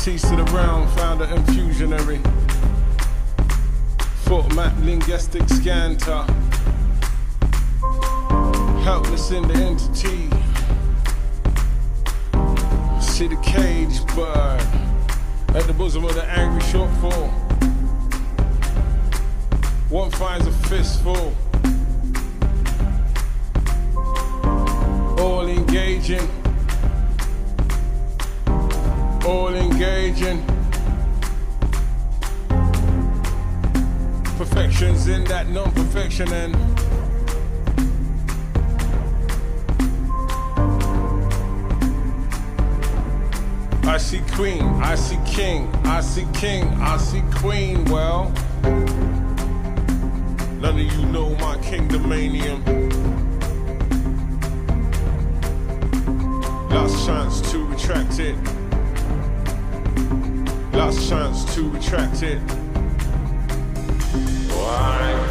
Deceased to the realm, founder and fusionary. Foot map, linguistic scanter. Helpless in the entity. See the cage bird at the bosom of the angry shortfall. One finds a fistful. All engaging. All engaging. Perfection's in that non-perfection and I see queen, I see king, I see king, I see queen. Well, none of you know my kingdomanium. Last chance to retract it. Last chance to retract it. Why?